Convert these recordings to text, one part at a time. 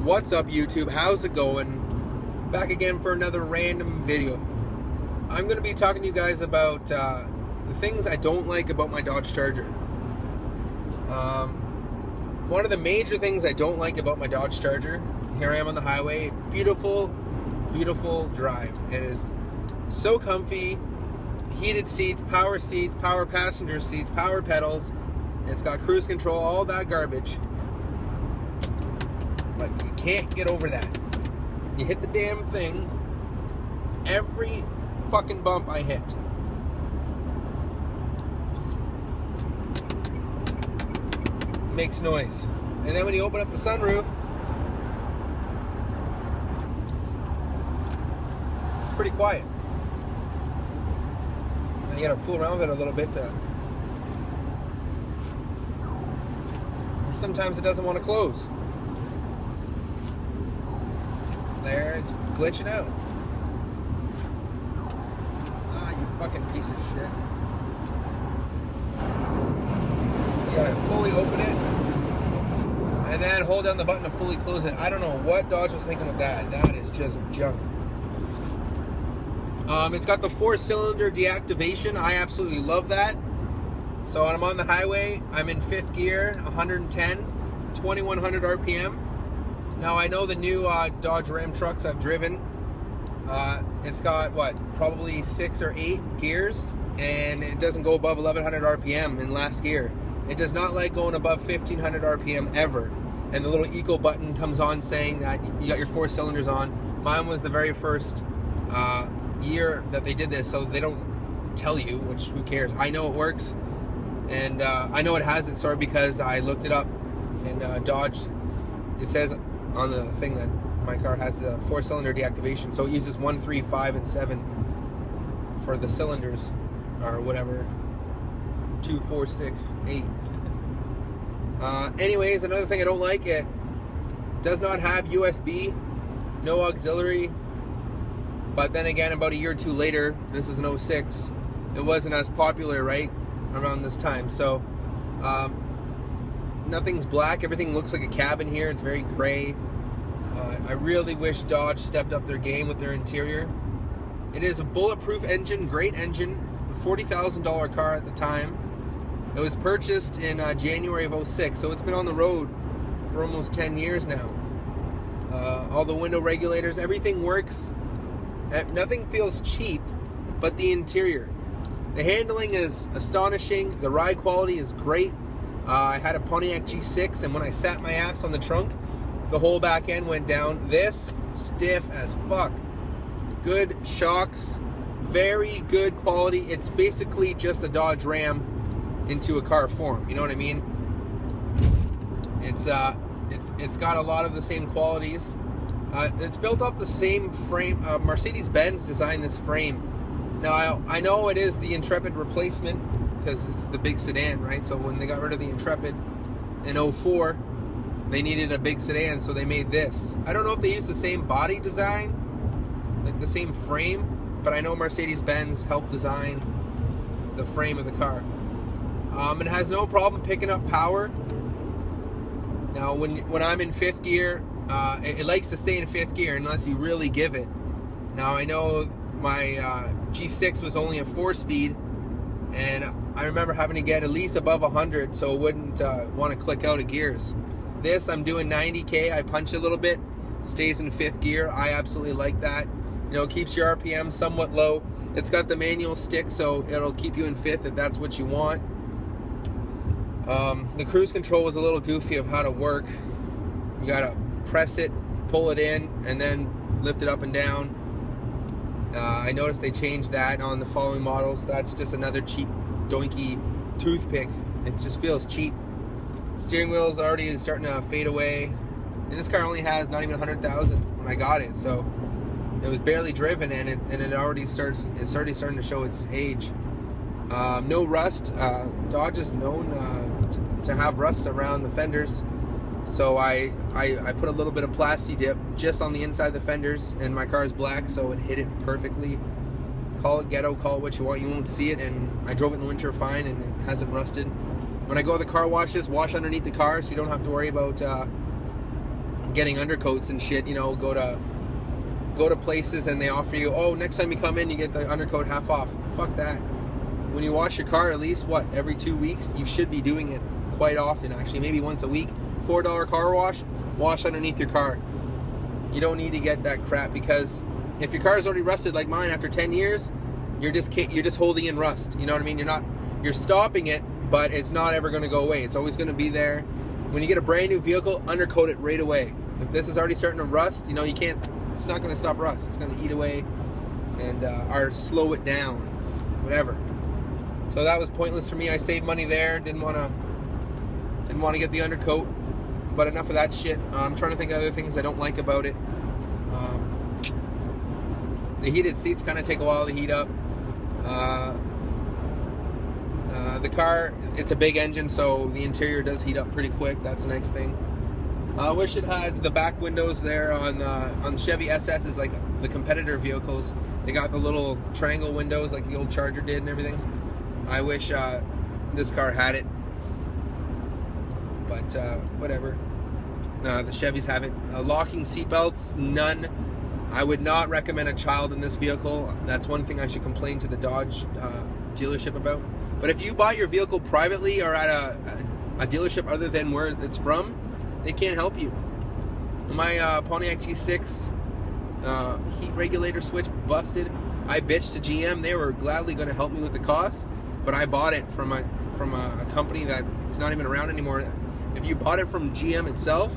What's up, YouTube? How's it going? Back again for another random video. I'm going to be talking to you guys about the things I don't like about my Dodge Charger. One of the major things I don't like about my Dodge Charger, here I am on the highway, beautiful, beautiful drive. It is so comfy, heated seats, power passenger seats, power pedals. It's got cruise control, all that garbage. But you can't get over that. You hit the damn thing, every fucking bump I hit. Makes noise. And then when you open up the sunroof, it's pretty quiet. And you gotta fool around with it a little bit to... Sometimes it doesn't want to close. There, it's glitching out. Ah, you fucking piece of shit. You gotta fully open it and then hold down the button to fully close it. I don't know what Dodge was thinking with that. That is just junk. It's got the 4-cylinder deactivation. I absolutely love that. So when I'm on the highway, I'm in 5th gear, 110, 2100 RPM. Now I know the new Dodge Ram trucks I've driven, it's got what, probably 6 or 8 gears, and it doesn't go above 1100 RPM in last gear. It does not like going above 1500 RPM ever. And the little eco button comes on saying that you got your 4 cylinders on. Mine was the very first year that they did this, so they don't tell you, which who cares. I know it works, and I know it has it, sorry, because I looked it up, and Dodge, it says on the thing that my car has the 4-cylinder deactivation, so it uses 1, 3, 5, and 7 for the cylinders, or whatever, 2, 4, 6, 8. Anyways, another thing I don't like, it does not have USB, no auxiliary, but then again, about a year or two later, this is an 06, it wasn't as popular, right, around this time, so nothing's black, everything looks like a cabin here, it's very gray. I really wish Dodge stepped up their game with their interior. It is a bulletproof engine, great engine, a $40,000 car at the time. It was purchased in January of 06, so it's been on the road for almost 10 years now. All the window regulators, everything works. Nothing feels cheap, but the interior. The handling is astonishing, the ride quality is great. I had a Pontiac G6, and when I sat my ass on the trunk, the whole back end went down. This, stiff as fuck. Good shocks, very good quality. It's basically just a Dodge Ram into a car form, you know what I mean? It's got a lot of the same qualities. It's built off the same frame. Mercedes-Benz designed this frame. Now, I know it is the Intrepid replacement, because it's the big sedan, right? So when they got rid of the Intrepid in 04, they needed a big sedan, so they made this. I don't know if they used the same body design, like the same frame, but I know Mercedes-Benz helped design the frame of the car. It has no problem picking up power. Now, when I'm in 5th gear, it likes to stay in 5th gear unless you really give it. Now, I know my G6 was only a 4-speed, and I remember having to get at least above 100 so it wouldn't want to click out of gears. This, I'm doing 90K, I punch a little bit, stays in 5th gear. I absolutely like that. You know, it keeps your RPM somewhat low. It's got the manual stick, so it'll keep you in 5th if that's what you want. The cruise control was a little goofy of how to work. You gotta press it, pull it in, and then lift it up and down. I noticed they changed that on the following models. That's just another cheap doinky toothpick. It just feels cheap. Steering wheel is already starting to fade away, and this car only has not even 100,000 when I got it, so it was barely driven, and it already starting to show its age. No rust. Dodge is known to have rust around the fenders, so I put a little bit of Plasti Dip just on the inside of the fenders, and my car is black, so it hit it perfectly. Call it ghetto, call it what you want, you won't see it, and I drove it in the winter fine, and it hasn't rusted. When I go to the car washes, wash underneath the car, so you don't have to worry about getting undercoats and shit. You know, go to places and they offer you, oh, next time you come in, you get the undercoat half off. Fuck that. When you wash your car, at least every 2 weeks, you should be doing it quite often. Actually, maybe once a week. $4 car wash underneath your car. You don't need to get that crap, because if your car is already rusted like mine after 10 years, you're just holding in rust. You know what I mean? You're stopping it, but it's not ever going to go away. It's always going to be there. When you get a brand new vehicle, undercoat it right away. If this is already starting to rust, you know, you can't. It's not going to stop rust. It's going to eat away and or slow it down, whatever. So that was pointless for me. I saved money there. Didn't want to get the undercoat. But enough of that shit. I'm trying to think of other things I don't like about it. The heated seats kind of take a while to heat up. The car, it's a big engine, so the interior does heat up pretty quick. That's a nice thing. I wish it had the back windows there on Chevy SS's, like the competitor vehicles. They got the little triangle windows like the old Charger did and everything. I wish this car had it. But whatever. The Chevys have it. Locking seatbelts, none. I would not recommend a child in this vehicle. That's one thing I should complain to the Dodge dealership about. But if you bought your vehicle privately or at a dealership other than where it's from, they can't help you. My Pontiac G6 heat regulator switch busted. I bitched to GM. They were gladly going to help me with the cost, but I bought it from a company that's not even around anymore. If you bought it from GM itself,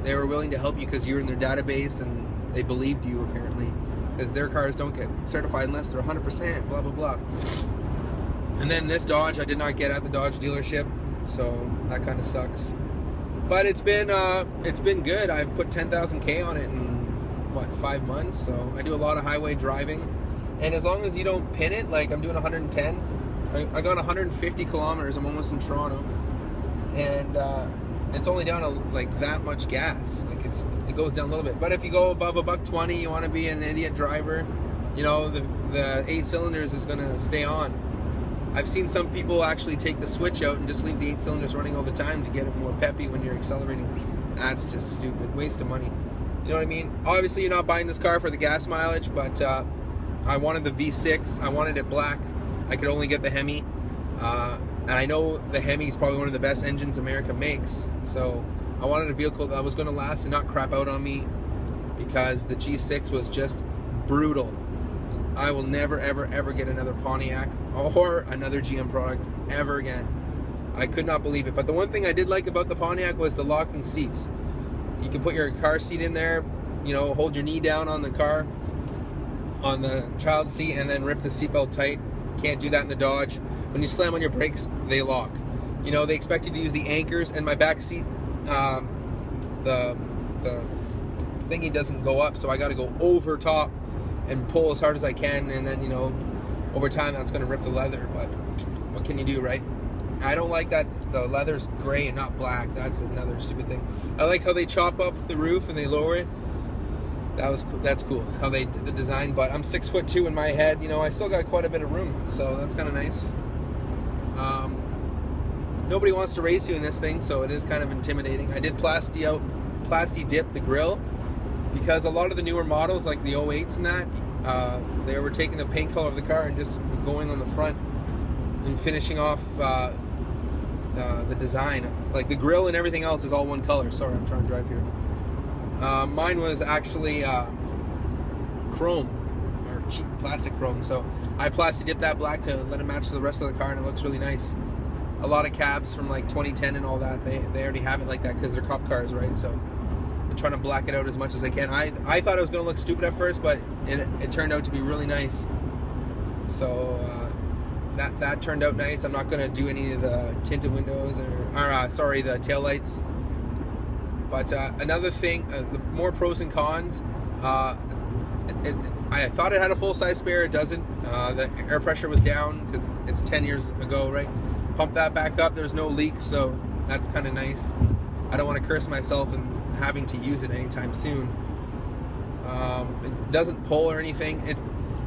they were willing to help you because you're in their database and they believed you, apparently, because their cars don't get certified unless they're 100%, blah, blah, blah. And then this Dodge I did not get at the Dodge dealership, so that kind of sucks. But it's been good. I've put 10,000 K on it in 5 months, so I do a lot of highway driving. And as long as you don't pin it, like I'm doing 110, I got 150 kilometers. I'm almost in Toronto, and it's only down to like that much gas. Like it goes down a little bit. But if you go above $120, you want to be an idiot driver, you know, the 8 cylinders is going to stay on. I've seen some people actually take the switch out and just leave the 8 cylinders running all the time to get it more peppy when you're accelerating. That's just stupid. Waste of money. You know what I mean? Obviously, you're not buying this car for the gas mileage, but I wanted the V6. I wanted it black. I could only get the Hemi. And I know the Hemi is probably one of the best engines America makes. So I wanted a vehicle that was going to last and not crap out on me, because the G6 was just brutal. I will never, ever, ever get another Pontiac or another GM product ever again. I could not believe it. But the one thing I did like about the Pontiac was the locking seats. You can put your car seat in there, you know, hold your knee down on the car, on the child seat, and then rip the seatbelt tight. Can't do that in the Dodge. When you slam on your brakes, they lock. You know, they expect you to use the anchors, and my back seat, the thingy doesn't go up, so I got to go over top and pull as hard as I can, and then, you know, over time that's going to rip the leather, but what can you do, right? I don't like that the leather's gray and not black. That's another stupid thing. I like how they chop up the roof and they lower it. That's cool how they did the design, but I'm 6'2" in my head, you know, I still got quite a bit of room, so that's kind of nice. Nobody wants to race you in this thing, so it is kind of intimidating. I did plasti dip the grill, because a lot of the newer models, like the 08s and that, they were taking the paint color of the car and just going on the front and finishing off the design. Like the grill and everything else is all one color. Sorry, I'm trying to drive here. Mine was actually chrome, or cheap plastic chrome, so I plasti dipped that black to let it match the rest of the car, and it looks really nice. A lot of cabs from like 2010 and all that, they already have it like that because they're cop cars, right? So I'm trying to black it out as much as I can. I thought it was going to look stupid at first, but it turned out to be really nice. So that turned out nice. I'm not going to do any of the tinted windows or the tail lights. But another thing, the more pros and cons. I thought it had a full-size spare. It doesn't. The air pressure was down because it's 10 years ago, right? Pump that back up. There's no leaks, so that's kind of nice. I don't want to curse myself and having to use it anytime soon. It doesn't pull or anything.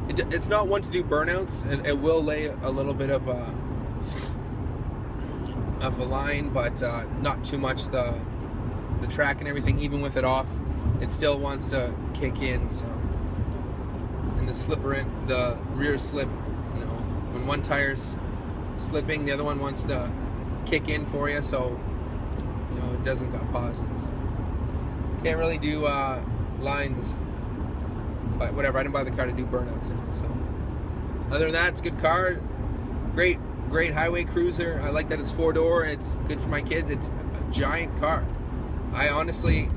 It's not one to do burnouts. It will lay a little bit of a line, but not too much. The the track and everything, even with it off, it still wants to kick in. So, and the rear slip, you know, when one tire's slipping, the other one wants to kick in for you, so you know it doesn't got pauses. So. Can't really do lines, but whatever. I didn't buy the car to do burnouts in it. So other than that, it's a good car. Great highway cruiser. I like that it's 4-door. It's good for my kids. It's a giant car. I honestly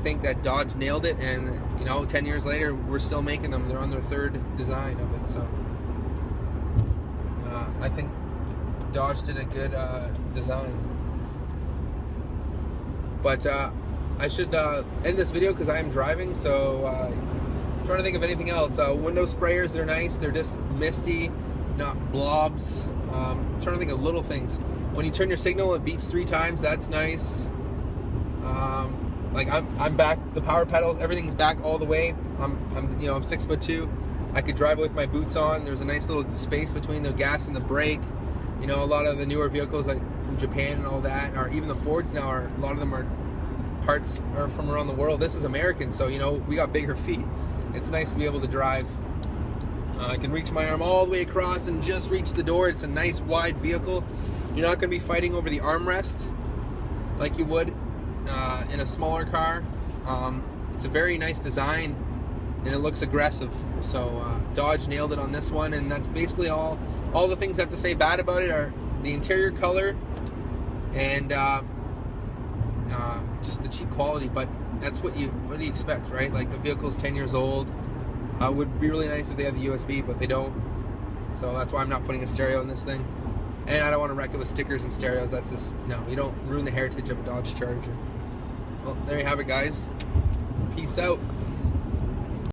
think that Dodge nailed it, and you know, 10 years later, we're still making them. They're on their 3rd design of it. So I think Dodge did a good design. But I should end this video because I am driving, so I'm trying to think of anything else. Window sprayers, they're nice. They're just misty, not blobs. I'm trying to think of little things. When you turn your signal, it beeps 3 times. That's nice. Like I'm back. The power pedals, everything's back all the way. I'm 6'2". I could drive with my boots on. There's a nice little space between the gas and the brake. You know, a lot of the newer vehicles, like from Japan and all that, or even the Fords now, a lot of them are parts are from around the world. This is American, so you know we got bigger feet. It's nice to be able to drive. I can reach my arm all the way across and just reach the door. It's a nice wide vehicle. You're not going to be fighting over the armrest like you would in a smaller car. It's a very nice design, and it looks aggressive. So Dodge nailed it on this one, and that's basically all the things I have to say bad about it are the interior color and just the cheap quality. But that's what do you expect, right? Like, the vehicle's 10 years old. Would be really nice if they had the USB, but they don't. So that's why I'm not putting a stereo in this thing. And I don't want to wreck it with stickers and stereos. That's just, no, you don't ruin the heritage of a Dodge Charger. Well, there you have it, guys. Peace out.